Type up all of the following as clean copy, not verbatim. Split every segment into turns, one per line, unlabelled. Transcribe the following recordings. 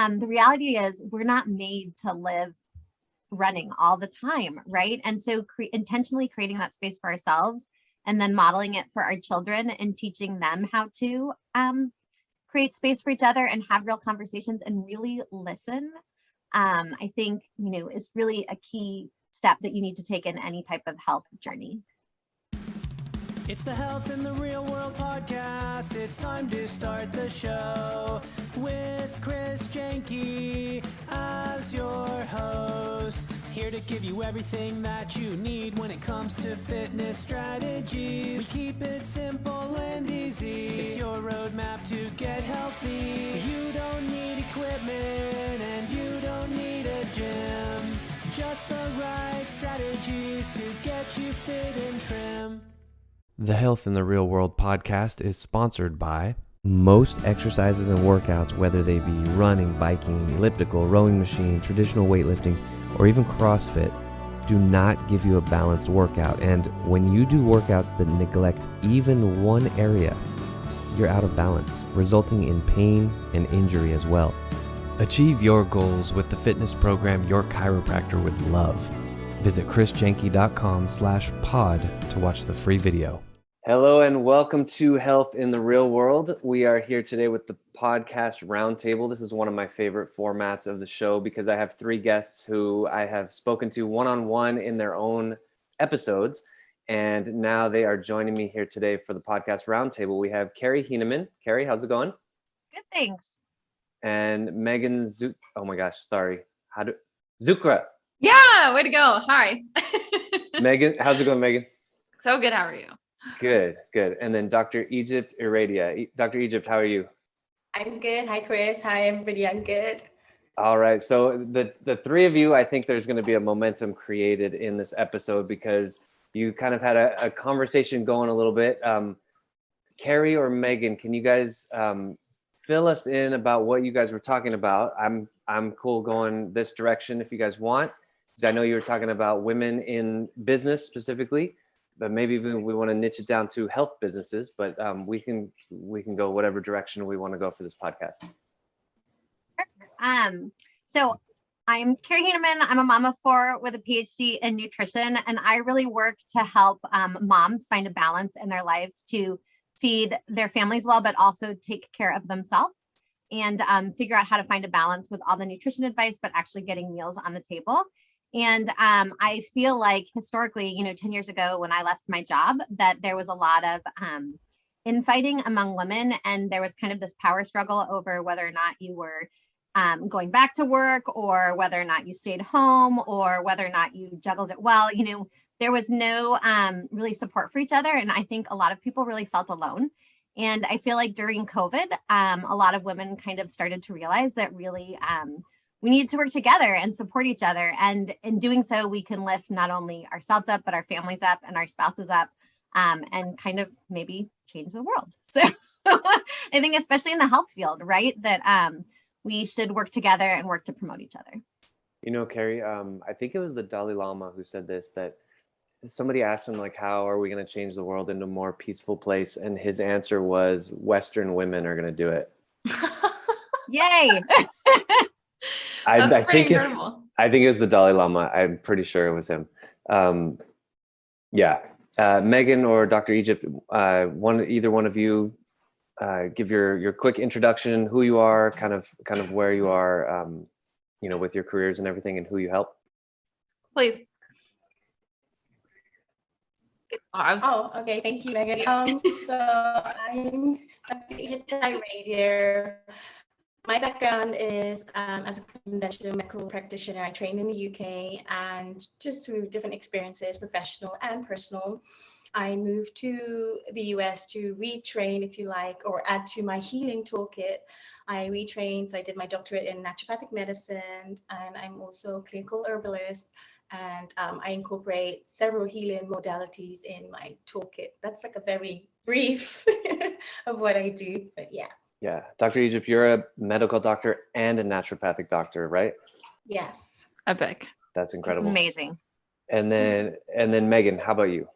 the reality is we're not made to live running all the time, right? And so intentionally creating that space for ourselves and then modeling it for our children and teaching them how to create space for each other and have real conversations and really listen, I think, is really a key step that you need to take in any type of health journey.
It's the Health in the Real World podcast. It's time to start the show with Chris Janke as your host. Here to give you everything that you need when it comes to fitness strategies. We keep it simple and easy. It's your roadmap to get healthy. You don't need equipment and you don't need a gym. Just the right strategies to get you fit and trim.
The Health in the Real World podcast is sponsored by most exercises and workouts, whether they be running, biking, elliptical, rowing machine, traditional weightlifting, or even CrossFit, do not give you a balanced workout. And when you do workouts that neglect even one area, you're out of balance, resulting in pain and injury as well. Achieve your goals with the fitness program your chiropractor would love. Visit chrisjanke.com/pod to watch the free video.
Hello and welcome to Health in the Real World. We are here today with the podcast roundtable. This is one of my favorite formats of the show because I have three guests who I have spoken to one-on-one in their own episodes. And now they are joining me here today for the podcast roundtable. We have Kerry Henemann. Kerry, how's it going?
Good, thanks.
And Megan Zukra.
Yeah, way to go. Hi.
Megan, how's it going, Megan?
So good. How are you?
Good. And then Dr. Egypt Iradia. Dr. Egypt, how are you?
I'm good. Hi, Chris. Hi, everybody. I'm good.
All right. So the three of you, I think there's going to be a momentum created in this episode because you kind of had a conversation going a little bit. Kerry or Megan, can you guys fill us in about what you guys were talking about? I'm cool going this direction if you guys want, because I know you were talking about women in business specifically, but maybe even we want to niche it down to health businesses, but we can go whatever direction we want to go for this podcast.
So I'm Kerry Henemann. I'm a mom of four with a PhD in nutrition, and I really work to help moms find a balance in their lives to feed their families well, but also take care of themselves and figure out how to find a balance with all the nutrition advice, but actually getting meals on the table. And I feel like historically, 10 years ago when I left my job, that there was a lot of infighting among women. And there was kind of this power struggle over whether or not you were going back to work or whether or not you stayed home or whether or not you juggled it well. There was no really support for each other. And I think a lot of people really felt alone. And I feel like during COVID, a lot of women kind of started to realize that really we need to work together and support each other. And in doing so, we can lift not only ourselves up, but our families up and our spouses up and kind of maybe change the world. So I think especially in the health field, right, that we should work together and work to promote each other.
Kerry, I think it was the Dalai Lama who said this, that somebody asked him, like, how are we going to change the world into a more peaceful place? And his answer was, Western women are going to do it.
Yay.
I think it was the Dalai Lama. I'm pretty sure it was him. Megan or Dr. Egypt, either one of you give your quick introduction, who you are, kind of where you are, with your careers and everything, and who you help.
Please.
Okay. Thank you, Megan. So I'm Dr. Egypt Iradia. My background is as a conventional medical practitioner. I trained in the UK, and just through different experiences, professional and personal, I moved to the US to retrain, if you like, or add to my healing toolkit. I retrained, so I did my doctorate in naturopathic medicine, and I'm also a clinical herbalist. And I incorporate several healing modalities in my toolkit. That's like a very brief of what I do, but yeah.
Yeah. Dr. Egypt, you're a medical doctor and a naturopathic doctor, right?
Yes.
Epic.
That's incredible.
It's amazing.
And then Megan, how about you?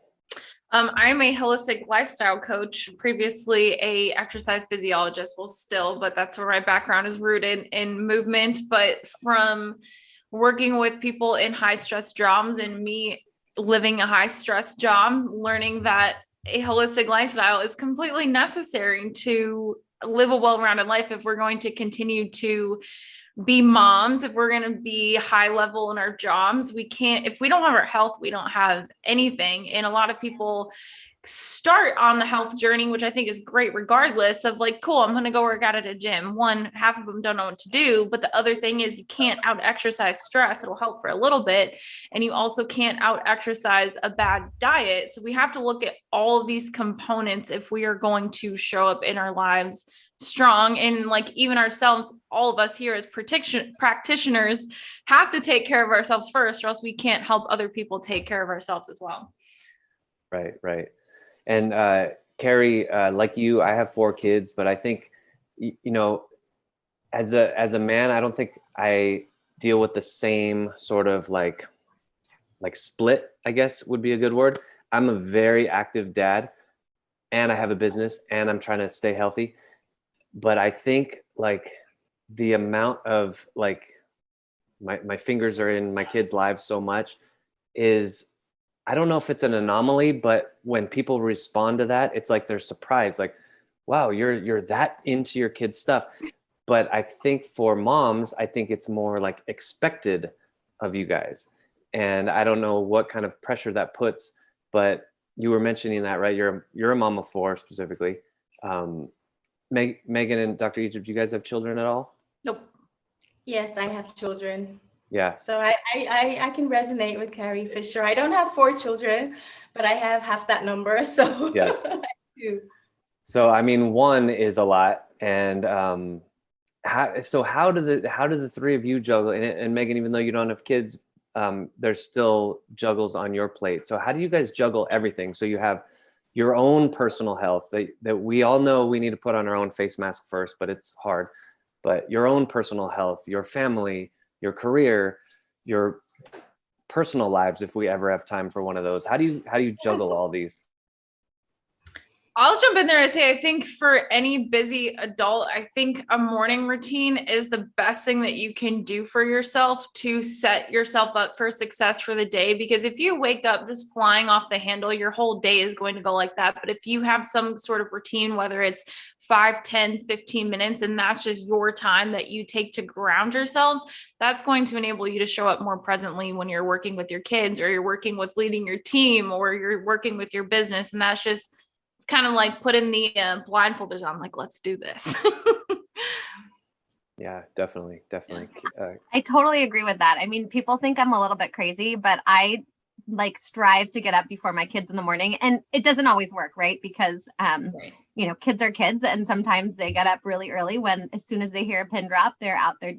I'm a holistic lifestyle coach, previously a exercise physiologist, well still, but that's where my background is rooted in movement. But from working with people in high stress jobs and me living a high stress job, learning that a holistic lifestyle is completely necessary to live a well-rounded life if we're going to continue to be moms, if we're going to be high level in our jobs. We can't, if we don't have our health, we don't have anything. And a lot of people start on the health journey, which I think is great, regardless of like, cool, I'm going to go work out at a gym. One, half of them don't know what to do. But the other thing is you can't out exercise stress. It'll help for a little bit. And you also can't out exercise a bad diet. So we have to look at all of these components if we are going to show up in our lives strong. And like even ourselves, all of us here as practitioners have to take care of ourselves first, or else we can't help other people take care of ourselves as well.
Right. And Kerry, like you, I have 4 kids, but I think, as a man, I don't think I deal with the same sort of like split, I guess would be a good word. I'm a very active dad, and I have a business, and I'm trying to stay healthy. But I think like the amount of like my fingers are in my kids' lives so much is, I don't know if it's an anomaly, but when people respond to that, it's like they're surprised, like, wow, you're that into your kids' stuff. But I think for moms, I think it's more like expected of you guys. And I don't know what kind of pressure that puts, but you were mentioning that, right? You're a mom of 4 specifically. Megan and Dr. Egypt, you guys have children at all?
Nope.
Yes, I have children.
Yeah.
So I can resonate with Kerry for sure. I don't have 4 children, but I have half that number. So
Yes.
I do.
So I mean, 1 is a lot. And how do the 3 of you juggle? And Megan, even though you don't have kids, there's still juggles on your plate. So how do you guys juggle everything? So you have your own personal health that we all know we need to put on our own face mask first, but it's hard. But your own personal health, your family, your career, your personal lives, if we ever have time for one of those. How do you juggle all these?
I'll jump in there and say, I think for any busy adult, I think a morning routine is the best thing that you can do for yourself to set yourself up for success for the day. Because if you wake up just flying off the handle, your whole day is going to go like that. But if you have some sort of routine, whether it's 5, 10, 15 minutes, and that's just your time that you take to ground yourself, that's going to enable you to show up more presently when you're working with your kids, or you're working with leading your team, or you're working with your business. And that's just, it's kind of like putting the blindfolders on, like, let's do this.
Yeah, definitely.
I totally agree with that. I mean, people think I'm a little bit crazy, but I like strive to get up before my kids in the morning, and it doesn't always work, right? Because,
Right.
Kids are kids, and sometimes they get up really early when, as soon as they hear a pin drop, they're out their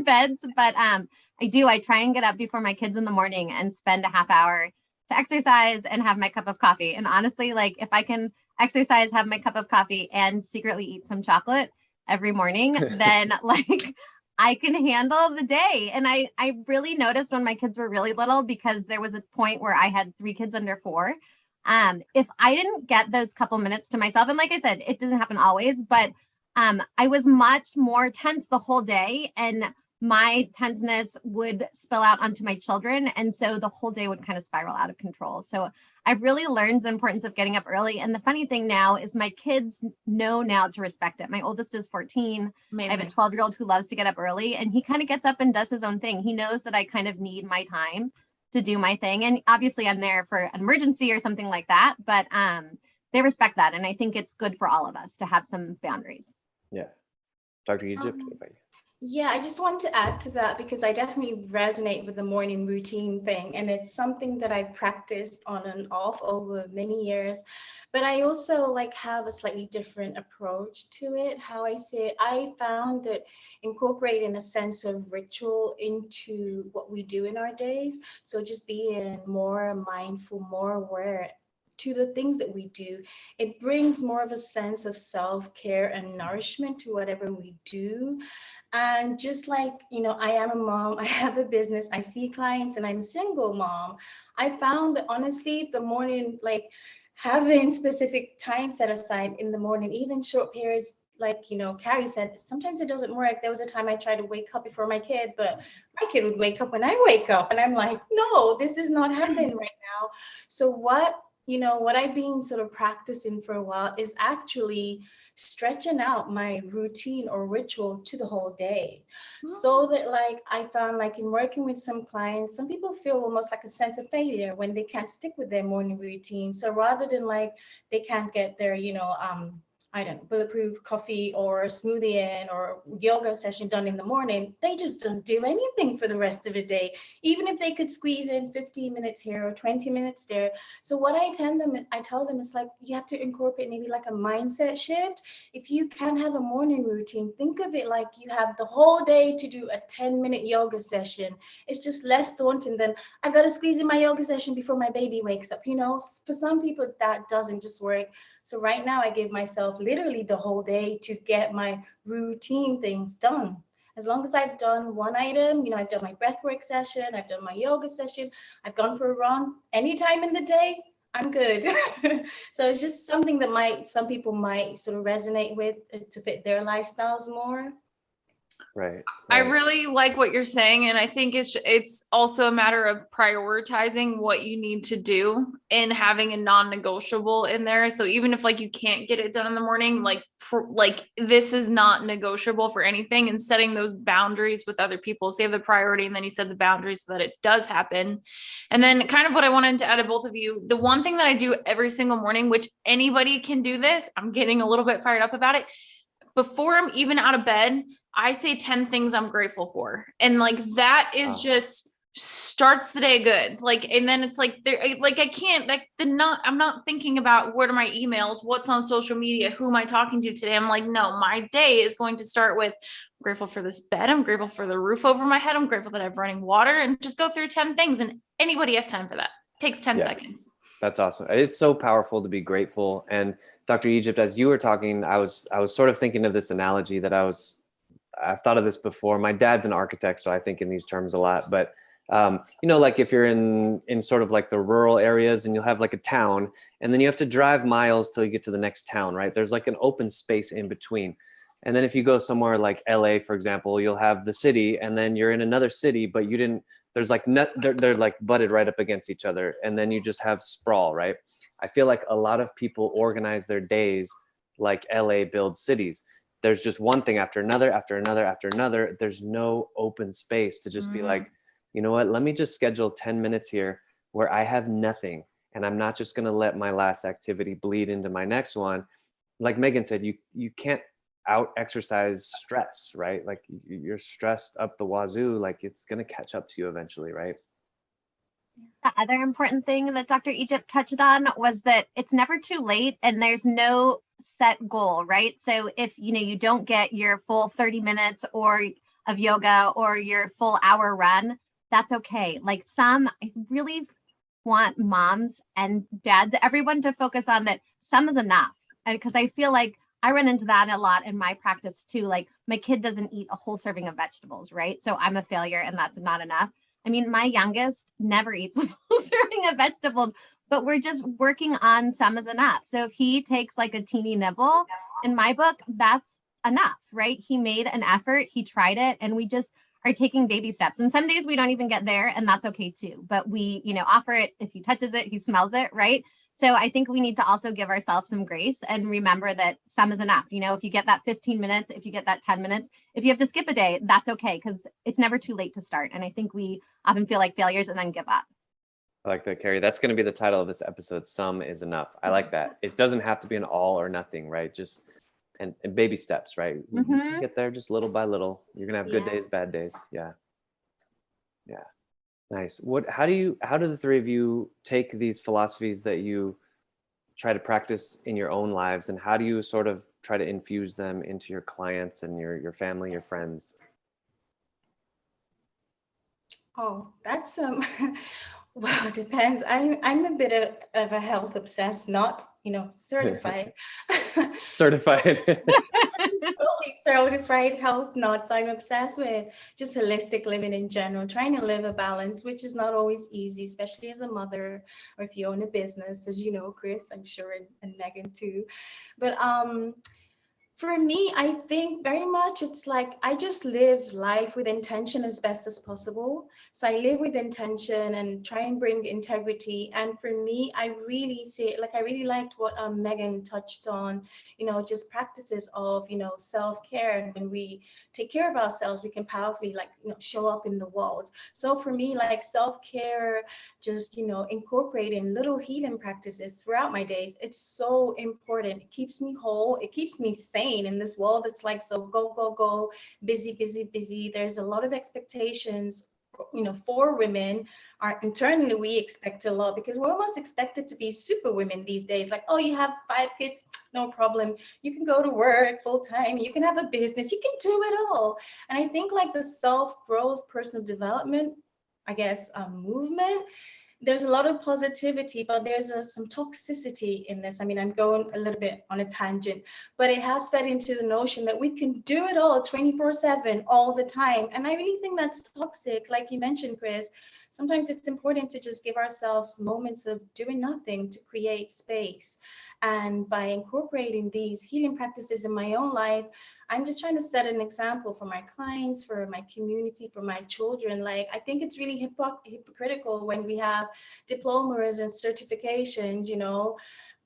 beds. But I try and get up before my kids in the morning and spend a half hour to exercise and have my cup of coffee. And honestly, like if I can exercise, have my cup of coffee, and secretly eat some chocolate every morning, then like I can handle the day. And I really noticed when my kids were really little, because there was a point where I had 3 kids under 4. If I didn't get those couple minutes to myself, and like I said, it doesn't happen always, but I was much more tense the whole day, and my tenseness would spill out onto my children. And so the whole day would kind of spiral out of control. So I've really learned the importance of getting up early. And the funny thing now is my kids know now to respect it. My oldest is 14.
Amazing.
I have a 12-year-old who loves to get up early, and he kind of gets up and does his own thing. He knows that I kind of need my time to do my thing. And obviously I'm there for an emergency or something like that, but they respect that. And I think it's good for all of us to have some boundaries.
Yeah. Dr. Egypt, what about you?
Yeah, I just want to add to that, because I definitely resonate with the morning routine thing. And it's something that I've practiced on and off over many years. But I also have a slightly different approach to it. How I say it, I found that incorporating a sense of ritual into what we do in our days. So just being more mindful, more aware to the things that we do, it brings more of a sense of self-care and nourishment to whatever we do. And just like, I am a mom, I have a business, I see clients, and I'm a single mom. I found that honestly, the morning, like having specific time set aside in the morning, even short periods, like, Carrie said, sometimes it doesn't work. There was a time I tried to wake up before my kid, but my kid would wake up when I wake up. And I'm like, no, this is not happening right now. So what I've been sort of practicing for a while is actually stretching out my routine or ritual to the whole day. So that, like, I found, like, in working with some clients, some people feel almost like a sense of failure when they can't stick with their morning routine. So rather than, like, they can't get their, I don't know, bulletproof coffee or a smoothie in or yoga session done in the morning, they just don't do anything for the rest of the day, even if they could squeeze in 15 minutes here or 20 minutes there. So what I tell them is, like, you have to incorporate maybe like a mindset shift. If you can have a morning routine, think of it like you have the whole day to do a 10-minute yoga session. It's just less daunting than I got to squeeze in my yoga session before my baby wakes up. For some people that doesn't just work. So right now I give myself literally the whole day to get my routine things done. As long as I've done one item, I've done my breathwork session, I've done my yoga session, I've gone for a run, anytime in the day, I'm good. So it's just something that some people might sort of resonate with to fit their lifestyles more.
Right.
I really like what you're saying. And I think it's also a matter of prioritizing what you need to do and having a non-negotiable in there. So even if, like, you can't get it done in the morning, like this is not negotiable for anything, and setting those boundaries with other people. So you have the priority, and then you set the boundaries so that it does happen. And then kind of what I wanted to add to both of you, the one thing that I do every single morning, which anybody can do this, I'm getting a little bit fired up about it. Before I'm even out of bed, I say 10 things I'm grateful for. And like, that is just starts the day good. Like, and then it's like, I can't, I'm not thinking about what are my emails, what's on social media, who am I talking to today? I'm like, no, my day is going to start with, I'm grateful for this bed. I'm grateful for the roof over my head. I'm grateful that I have running water, and just go through 10 things. And anybody has time for that. It takes 10 seconds.
That's awesome. It's so powerful to be grateful. And Dr. Egypt, as you were talking, I was sort of thinking of this analogy that I've thought of this before. My dad's an architect, so I think in these terms a lot. But like if you're in sort of like the rural areas, and you'll have like a town, and then you have to drive miles till you get to the next town, right? There's like an open space in between. And then if you go somewhere like LA, for example, you'll have the city, and then you're in another city, but there's like they're like butted right up against each other, and then you just have sprawl, right? I feel like a lot of people organize their days like LA builds cities. There's just one thing after another, after another, after another. There's no open space to just be like, you know what, let me just schedule 10 minutes here where I have nothing, and I'm not just going to let my last activity bleed into my next one. Like Megan said, you can't out exercise stress, right? Like you're stressed up the wazoo, like it's going to catch up to you eventually, right?
The other important thing that Dr. Egypt touched on was that it's never too late, and there's no set goal, right? So if you don't get your full 30 minutes or of yoga or your full hour run, that's okay. Like I really want moms and dads, everyone to focus on that some is enough. Because I feel like I run into that a lot in my practice too. Like my kid doesn't eat a whole serving of vegetables, right? So I'm a failure, and that's not enough. I mean, my youngest never eats a full serving of vegetables, but we're just working on some is enough. So if he takes like a teeny nibble, in my book, that's enough, right? He made an effort, he tried it, and we just are taking baby steps. And some days we don't even get there, and that's okay too. But we, offer it. If he touches it, he smells it, right? So I think we need to also give ourselves some grace and remember that some is enough. If you get that 15 minutes, if you get that 10 minutes, if you have to skip a day, that's okay, because it's never too late to start. And I think we often feel like failures and then give up.
I like that, Kerry. That's going to be the title of this episode. Some is enough. I like that. It doesn't have to be an all or nothing, right? Just and baby steps, right? You get there just little by little. You're going to have good days, bad days. Yeah. Yeah. Nice. How do the three of you take these philosophies that you try to practice in your own lives, and how do you sort of try to infuse them into your clients and your family, your friends?
Oh, that's well, it depends. I'm a bit of a health obsessed, not certified.
Certified.
Totally certified health nuts. I'm obsessed with just holistic living in general, trying to live a balance, which is not always easy, especially as a mother or if you own a business, as you know, Chris, I'm sure, and Megan too. But for me, I think very much it's like I just live life with intention as best as possible. So I live with intention and try and bring integrity. And for me, I really see it, like I really liked what Megan touched on, just practices of, self-care. And when we take care of ourselves, we can powerfully show up in the world. So for me, like self-care, just, incorporating little healing practices throughout my days, it's so important. It keeps me whole. It keeps me sane in this world. It's like, so go, go, go, busy, busy, busy. There's a lot of expectations, for women. Internally, we expect a lot because we're almost expected to be super women these days. Like, oh, you have 5 kids, no problem. You can go to work full time. You can have a business. You can do it all. And I think like the self-growth, personal development, I guess, movement, there's a lot of positivity, but there's some toxicity in this. I mean, I'm going a little bit on a tangent, but it has fed into the notion that we can do it all 24/7 all the time. And I really think that's toxic. Like you mentioned, Chris, sometimes it's important to just give ourselves moments of doing nothing to create space. And by incorporating these healing practices in my own life, I'm just trying to set an example for my clients, for my community, for my children. Like, I think it's really hypocritical when we have diplomas and certifications,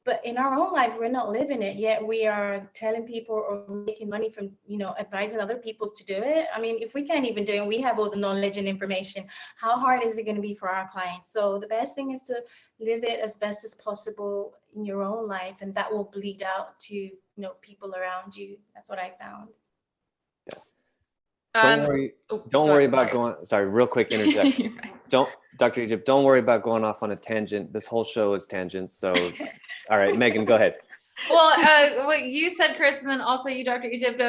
but in our own life, we're not living it, yet we are telling people or making money from, advising other people to do it. I mean, if we can't even do it, we have all the knowledge and information, how hard is it going to be for our clients? So the best thing is to live it as best as possible in your own life, and that will bleed out to, people around you. That's what I found.
Don't worry about going, sorry, real quick interjection. Dr. Egypt, don't worry about going off on a tangent. This whole show is tangents. So, all right, Megan, go ahead.
Well, what you said, Chris, and then also you, Dr. Egypt,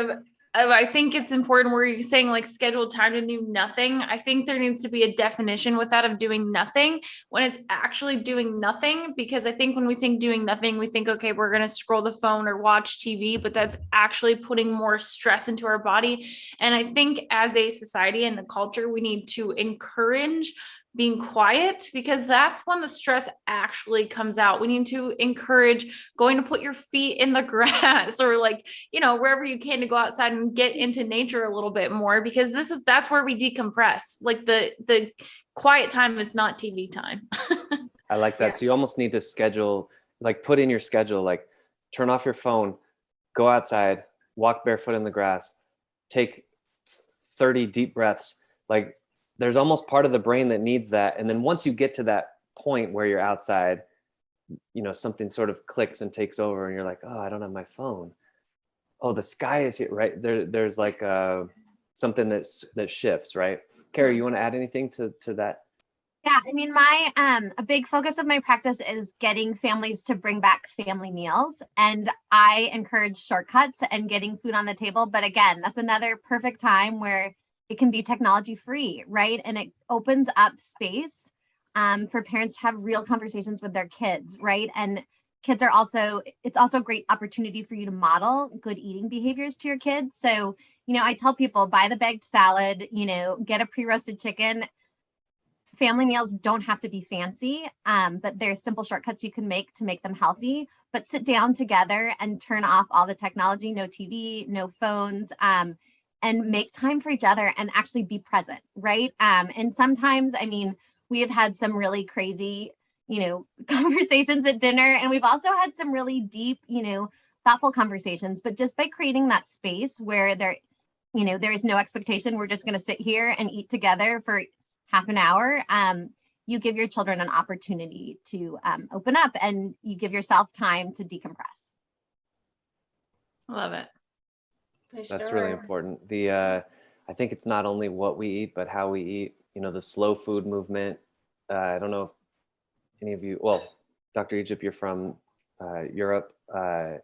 I think it's important where you're saying like scheduled time to do nothing. I think there needs to be a definition with that of doing nothing when it's actually doing nothing, because I think when we think doing nothing, we think, okay, we're going to scroll the phone or watch TV, but that's actually putting more stress into our body. And I think as a society and the culture, we need to encourage being quiet, because that's when the stress actually comes out. We need to encourage going to put your feet in the grass or wherever you can, to go outside and get into nature a little bit more, because that's where we decompress. Like the quiet time is not TV time.
I like that. Yeah. So you almost need to schedule, put in your schedule, turn off your phone, go outside, walk barefoot in the grass, take 30 deep breaths. There's almost part of the brain that needs that. And then once you get to that point where you're outside, something sort of clicks and takes over and you're like, oh, I don't have my phone. Oh, the sky is here, right? There's something that shifts, right? Kerry, you want to add anything to that?
Yeah, I mean, a big focus of my practice is getting families to bring back family meals. And I encourage shortcuts and getting food on the table. But again, that's another perfect time where it can be technology free, right? And it opens up space for parents to have real conversations with their kids, right? And kids it's also a great opportunity for you to model good eating behaviors to your kids. So, I tell people, buy the bagged salad, get a pre-roasted chicken. Family meals don't have to be fancy, but there's simple shortcuts you can make to make them healthy. But sit down together and turn off all the technology, no TV, no phones, and make time for each other and actually be present, right? And sometimes, I mean, we have had some really crazy, conversations at dinner, and we've also had some really deep, thoughtful conversations. But just by creating that space where there is no expectation, we're just going to sit here and eat together for half an hour, you give your children an opportunity to open up, and you give yourself time to decompress.
I love it.
That's really important. I think it's not only what we eat, but how we eat, the slow food movement. I don't know if any of you, well, Dr. Egypt, you're from Europe, the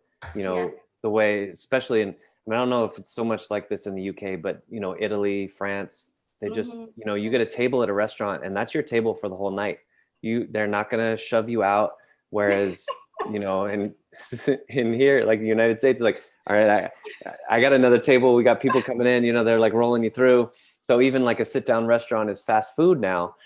way, especially I don't know if it's so much like this in the UK, but, Italy, France, they just, you get a table at a restaurant and that's your table for the whole night. They're not going to shove you out. Whereas, and in here, like the United States, like, all right, I got another table. We got people coming in, they're like rolling you through. So even like a sit down restaurant is fast food now.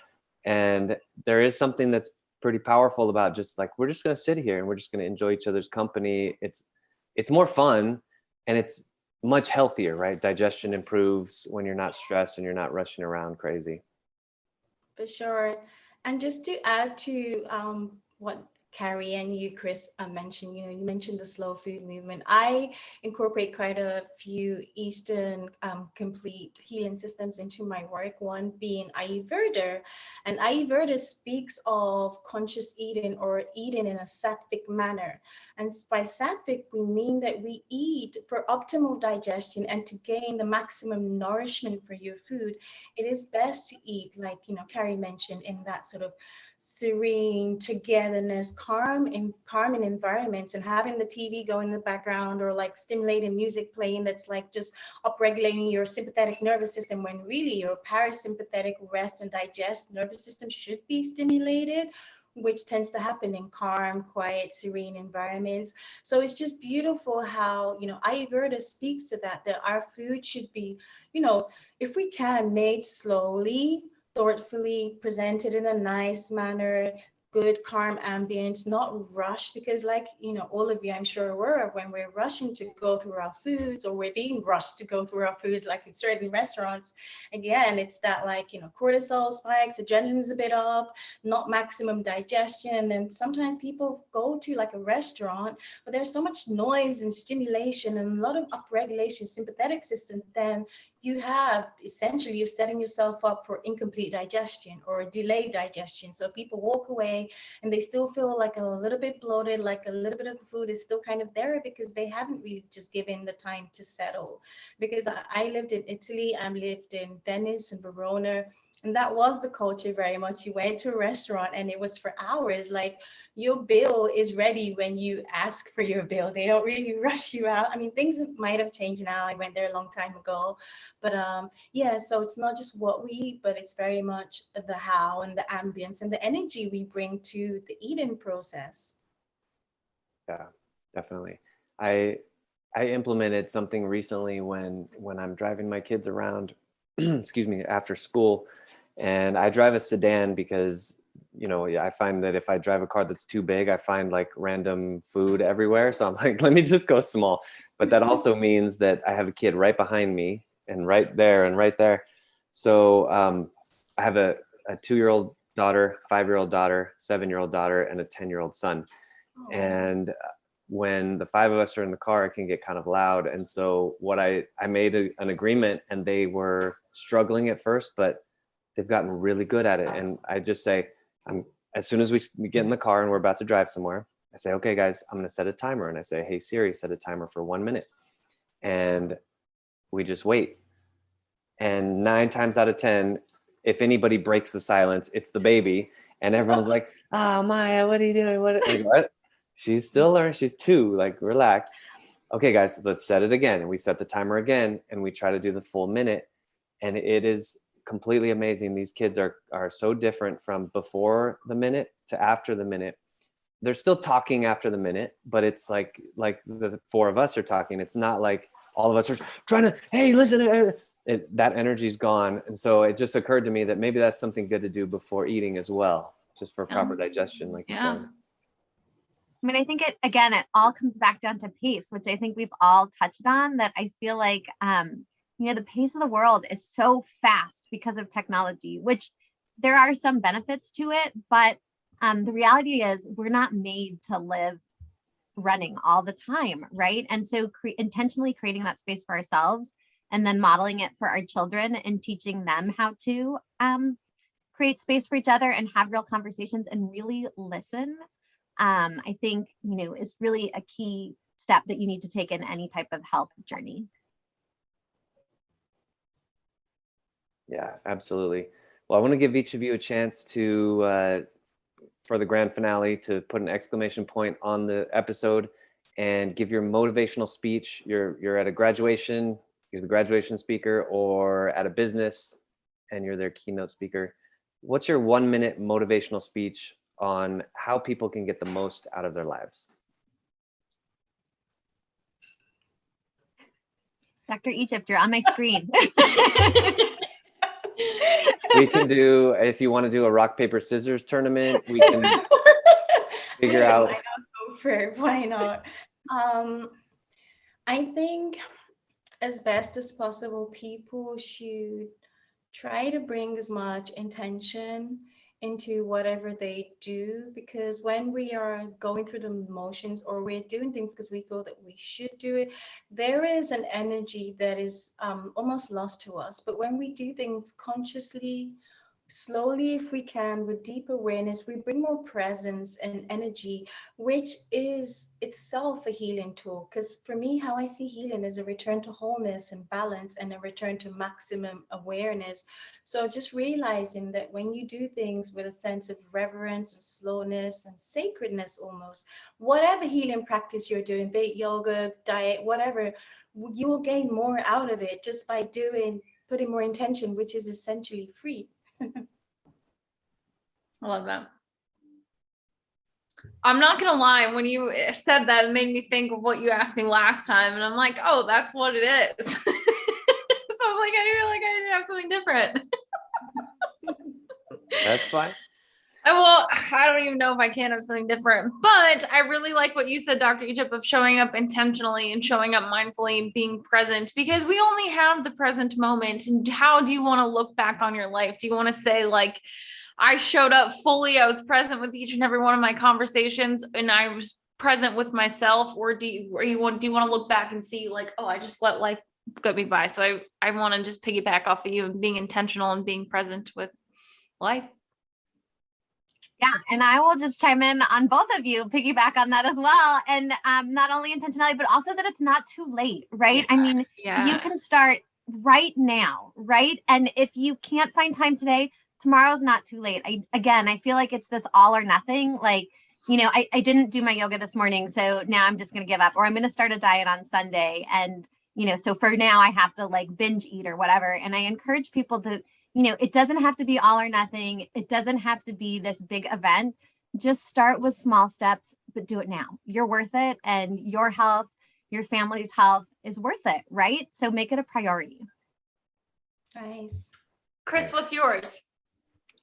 And there is something that's pretty powerful about just like, we're just going to sit here and we're just going to enjoy each other's company. It's more fun and it's much healthier, right? Digestion improves when you're not stressed and you're not rushing around crazy.
For sure. And just to add to what Kerry and you, Chris, mentioned, you mentioned the slow food movement. I incorporate quite a few Eastern complete healing systems into my work, one being Ayurveda. And Ayurveda speaks of conscious eating or eating in a sattvic manner. And by sattvic, we mean that we eat for optimal digestion and to gain the maximum nourishment for your food. It is best to eat, like, Kerry mentioned, in that sort of serene togetherness, calming environments, and having the TV going in the background or like stimulating music playing that's like just upregulating your sympathetic nervous system, when really your parasympathetic rest and digest nervous system should be stimulated, which tends to happen in calm, quiet, serene environments. So it's just beautiful how, Ayurveda speaks to that our food should be, if we can, made slowly, thoughtfully, presented in a nice manner, good, calm ambience, not rushed, because like, all of you, I'm sure aware of, when we're rushing to go through our foods, or we're being rushed to go through our foods, like in certain restaurants, again, it's that like, cortisol spikes, adrenaline's a bit up, not maximum digestion. And sometimes people go to like a restaurant, but there's so much noise and stimulation and a lot of upregulation, sympathetic system, then you have essentially, you're setting yourself up for incomplete digestion or delayed digestion. So people walk away and they still feel like a little bit bloated, like a little bit of the food is still kind of there because they haven't really just given the time to settle. Because I lived in Italy, I lived in Venice and Verona, and that was the culture very much. You went to a restaurant and it was for hours. Like, your bill is ready when you ask for your bill. They don't really rush you out. I mean, things might have changed now. I went there a long time ago. But yeah, so it's not just what we eat, but it's very much the how and the ambience and the energy we bring to the eating process.
Yeah, definitely. I implemented something recently when I'm driving my kids around, excuse me, after school. And I drive a sedan because, I find that if I drive a car that's too big, I find like random food everywhere. So I'm like, let me just go small. But that also means that I have a kid right behind me and right there and right there. So I have a 2-year-old daughter, 5-year-old daughter, 7-year-old daughter, and a 10-year-old son.
Oh.
And when the 5 of us are in the car, it can get kind of loud. And so what I made an agreement, and they were struggling at first, but they've gotten really good at it. And I just say, as soon as we get in the car and we're about to drive somewhere, I say, okay, guys, I'm going to set a timer. And I say, hey, Siri, set a timer for 1 minute. And we just wait. And 9 times out of 10, if anybody breaks the silence, it's the baby. And everyone's like, oh, Maya, what are you doing? What? She's still learning. She's 2, like, relax. Okay, guys, let's set it again. And we set the timer again, and we try to do the full minute. And it is completely amazing. These kids are so different from before the minute to after the minute. They're still talking after the minute, but it's like the 4 of us are talking. It's not like all of us are trying to, hey, listen, that energy's gone. And so it just occurred to me that maybe that's something good to do before eating as well, just for proper digestion, like you said.
I mean, I think it all comes back down to pace, which I think we've all touched on, that I feel like, the pace of the world is so fast because of technology, which there are some benefits to it. But the reality is we're not made to live running all the time, right? And so intentionally creating that space for ourselves and then modeling it for our children and teaching them how to create space for each other and have real conversations and really listen, I think, is really a key step that you need to take in any type of health journey.
Yeah, absolutely. Well, I want to give each of you a chance to, for the grand finale, to put an exclamation point on the episode and give your motivational speech. You're at a graduation, you're the graduation speaker, or at a business and you're their keynote speaker. What's your 1-minute motivational speech on how people can get the most out of their lives.
Dr. Egypt, you're on my screen.
We can do, if you want to do a rock, paper, scissors tournament, we can figure out.
Why not go for it? Why not? I think as best as possible, people should try to bring as much intention into whatever they do, because when we are going through the motions or we're doing things because we feel that we should do it, there is an energy that is almost lost to us. But when we do things consciously, slowly, if we can, with deep awareness, we bring more presence and energy, which is itself a healing tool. Because for me, how I see healing is a return to wholeness and balance, and a return to maximum awareness. So just realizing that when you do things with a sense of reverence and slowness and sacredness, almost, whatever healing practice you're doing, be it yoga, diet, whatever, you will gain more out of it just by putting more intention, which is essentially free.
I love that. I'm not going to lie. When you said that, it made me think of what you asked me last time. And I'm like, oh, that's what it is. So I'm like, I feel like I need to have something different.
That's fine.
Well, I don't even know if I can have something different, but I really like what you said, Dr. Egypt, of showing up intentionally and showing up mindfully and being present, because we only have the present moment. And how do you want to look back on your life? Do you want to say, like, I showed up fully, I was present with each and every one of my conversations, and I was present with myself? Or do you want to look back and see, like, oh, I just let life get me by? So I want to just piggyback off of you and being intentional and being present with life.
Yeah, and I will just chime in on both of you, piggyback on that as well. And not only intentionality, but also that it's not too late, right? I mean, you can start right now, right? And if you can't find time today, tomorrow's not too late. I feel like it's this all or nothing. Like, you know, I didn't do my yoga this morning, so now I'm just going to give up, or I'm going to start a diet on Sunday. And, you know, so for now I have to like binge eat or whatever. And I encourage people to, you know, it doesn't have to be all or nothing. It doesn't have to be this big event. Just start with small steps, but do it now. You're worth it. And your health, your family's health is worth it, right? So make it a priority.
Nice.
Chris, what's yours?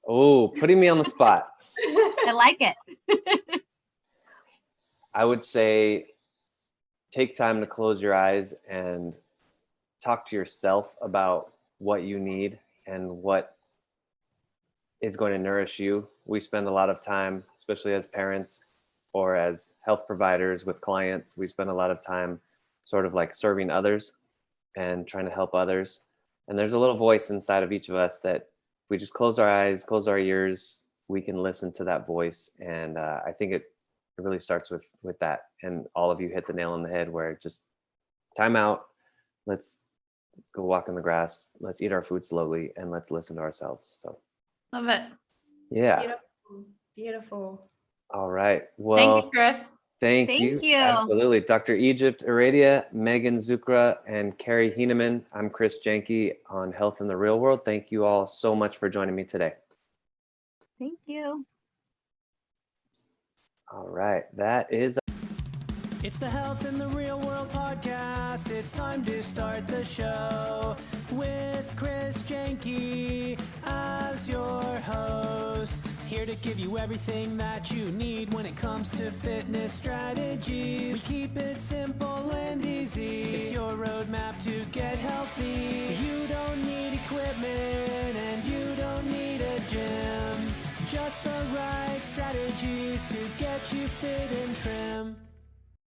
Oh, putting me on the spot.
I like it.
I would say take time to close your eyes and talk to yourself about what you need and what is going to nourish you. We spend a lot of time, especially as parents or as health providers with clients, we spend a lot of time sort of like serving others and trying to help others. And there's a little voice inside of each of us that if we just close our eyes, close our ears, we can listen to that voice. And I think it really starts with that. And all of you hit the nail on the head, where just time out, let's go walk in the grass, let's eat our food slowly, and let's listen to ourselves. So
Love it.
yeah.
Beautiful. Beautiful.
All right. Well,
Thank you, Chris.
Thank you. Absolutely. Dr. Egypt Iradia, Megan Zukra, and Kerry Henemann. I'm Chris Janke on Health in the Real World. Thank you all so much for joining me today.
Thank you.
All right. That is.
It's the Health in the Real World podcast. It's time to start the show with Chris Janke as your host. Here to give you everything that you need when it comes to fitness strategies. We keep it simple and easy. It's your roadmap to get healthy. You don't need equipment and you don't need a gym. Just the right strategies to get you fit and trim.